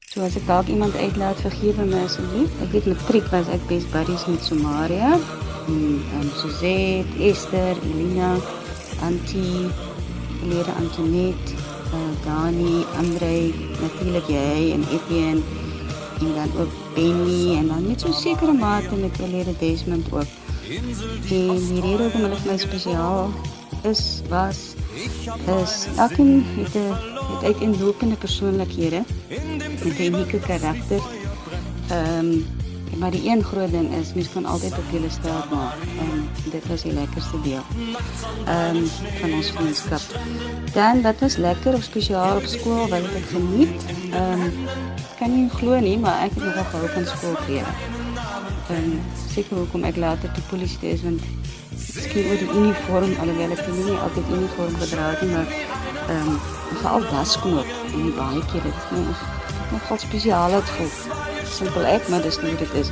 So as ek dalk iemand uitlaat, vergewe my asseblief. Ek weet matriek was ek best buddies met Somaria, en Suzette, Esther, Elina, Antie, Lede Antoinette, Dani, André, natuurlik jy en Etienne, en dan ook Benny, en dan met so sekere mate met Lede Desmond ook. En die rede hoekom hulle vir my spesiaal is, elkeen het uiteenlopende persoonlikhede, met 'n unieke karakter. Maar die een groot ding is, mens kan altyd op julle staat maak. Dit was die lekkerste deel van ons vriendskap. Dan, wat was lekker of spesiaal op skool, wat het ek geniet? Kan nie glo nie, maar ek het nogal gehou van skoolklere. Seker hoekom ek later toe polisie is, want miskien oor die uniform, alhoewel ek nie altyd uniform gedra het nie, maar veral dasknoop en die baie keer, dit is nogal spesiaal uitvoel. Simpel ek, maar dis nie wat dit is.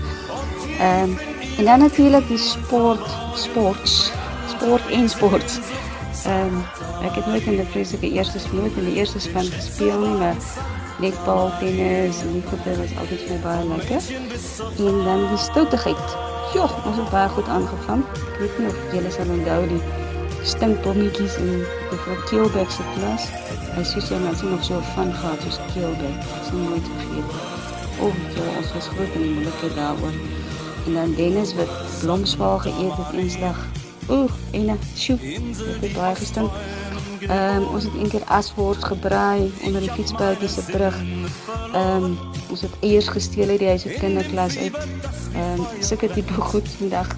En dan natuurlijk die sport en sports. Ek het nooit in die vreselike nooit in die eerste span gespeel nie, maar netbal, tennis en die goede was altyd vir my baie lekker. En dan die stoutigheid. Joh, ons het baie goed aangevang. Ek weet nie of julle sal onthou die stinkbommetjies in die Keelbeck se klas. Hy soos jy mense nog so van gehad soos Keelbeck. Ek sal nooit vergeet. Ons was groot in die moeilikheid daaroor. En dan Dennis wat blomswaal geëet het eenslag. Sjoe, dit het baie gestink. Ons het een keer aswors gebraai onder die fietsboutjie se brug. Ons het eiers gesteel uit die huis uit kinderklas uit. Sulke tipe goed.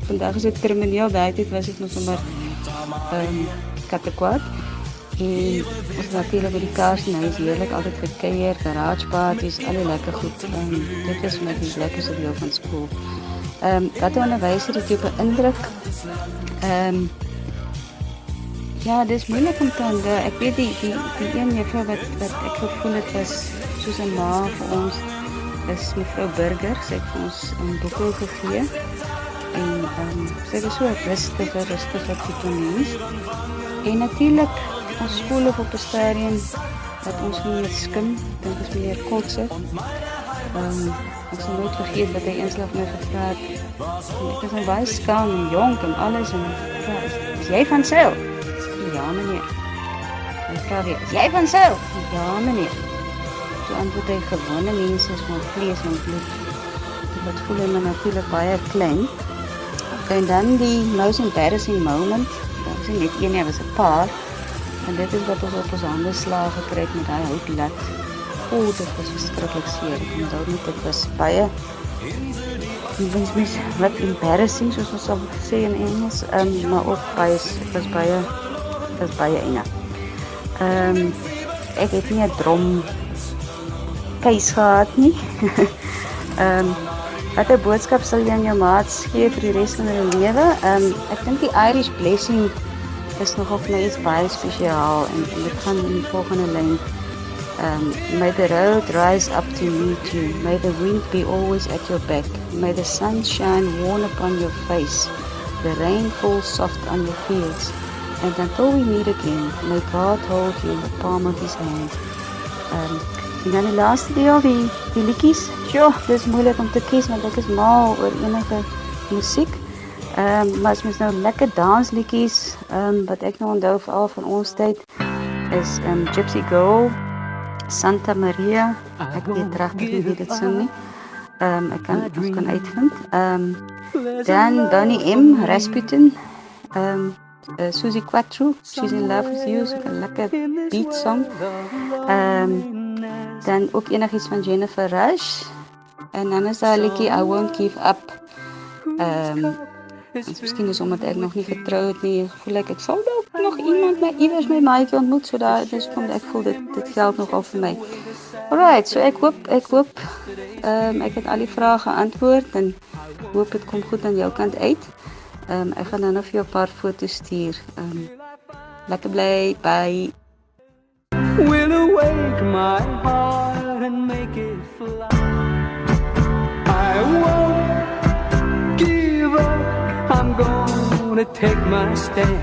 Vandag is dit krimineel, daai tyd was dit nog sommer kattekwaad. En ons het natuurlijk by die Kaarshuis heerlik altyd gekuier, garageparties, alle lekker goed. Dit is met die lekkerste deel van school. Wat die onderwijzer het jou beïndruk? Ja, dit is moeilijk om te onthou. Ek weet die een juffrou wat ek gevoel het was soos 'n ma vir ons, is mevrou Burger. Sy het vir ons 'n boek ook gegee. En sy was so 'n rustige tipe mens. En natuurlijk ons skool op 'n stadium wat ons nie met skim, dink ons meneer Kotse. Ek sal nooit vergeet wat hy eenslag my gevra het. Ek was baie skaam en jonk en alles en ja, is jy van Sail? Ja meneer. Hy vra weer, is jy van Sail? Ja meneer. Toe antwoord hy, gewone mense is van vlees en bloed. Dat voel hy my natuurlijk baie klein. En dan die most embarrassing moment, dat was nie net een, dat was 'n paar. En dit is wat ons op ons hande slaag gekry het met die houtlat. Dit was verskriklik seer. Ek onthou nie, dit was baie, wat embarrassing, soos ons sal sê in Engels, maar ook baie, het was baie ene. Ek het nie 'n drom keis gehad nie. Wat 'n boodskap sal jy aan jou maats gee vir die res van hulle lewe? Ek dink die Irish blessing is nogal vir my iets baie spesiaal en dit gaan in die volgende lyn. May the road rise up to meet you. May the wind be always at your back. May the sun shine warm upon your face. The rain fall soft on your fields. And until we meet again, may God hold you in the palm of his hand. En dan die laaste deel, die liedjies. Sjoe, dit is moeilik om te kies, want ek is mal oor enige musiek. Maar as mens nou lekker dansliedjies, wat ek nou onthou veral van ons tyd, is Gypsy Girl, Santa Maria, ek weet regtig nie wie dit sing nie. Ons kan uitvind. Dan Donnie M, Rasputin, Susie Quattro, She's in Love with You, so'n 'n lekker beat song. Dan ook enigiets van Jennifer Rush. En dan is daar 'n liedjie I Won't Give Up. Miskien is omdat ek nog nie getrou het nie, voel ek sal dalk nog iemand iewers my maatjie ontmoet, so dis kom ek voel dit geld nogal vir my. Alright, so ek hoop ek het al die vrae geantwoord en hoop dit kom goed aan jou kant uit. Ek gaan nou vir jou 'n paar foto's stuur. Lekker bly, bye. Will awake my heart and make it fly. I won't give up. I'm gonna take my stand,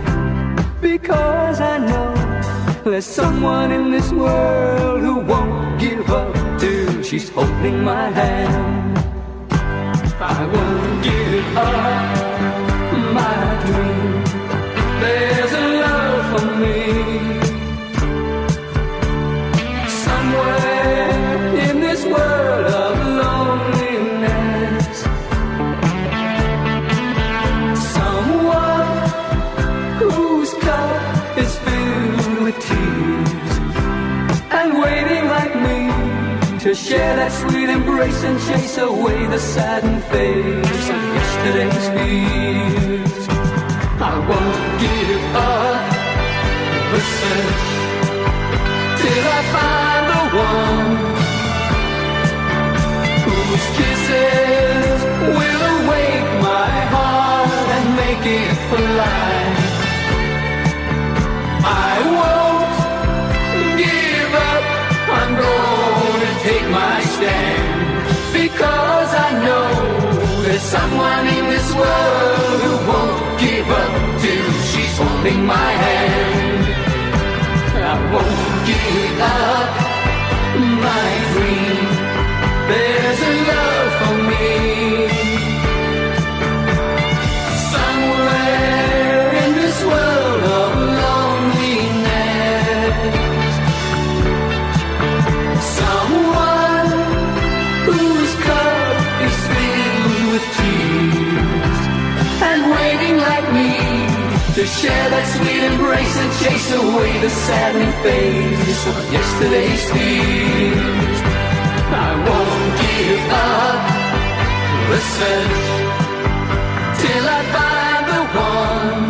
because I know there's someone in this world who won't give up too she's holding my hand. I won't give up my dream. There's a love for me somewhere in this world of loneliness. Someone whose cup is filled with tears and waiting like me to share that sweet embrace and chase away the saddened face of yesterday's fears. I won't give up the search till I find the one whose kisses will awake my heart and make it fly. I won't give up, I'm gonna take my stand, because I know there's someone in this world who won't give up till she's holding my hand. I won't give up my dream. There's a love for me somewhere in this world of loneliness. Someone whose cup is filled with tears and waiting like me to share that sweet embrace and chase away the saddening face of yesterday's fears. I won't give up the search till I find the one